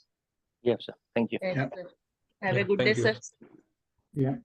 Yes, sir. Thank you. Yes, Yeah. sir. Have Yeah, a good thank day, you. sir. Yeah.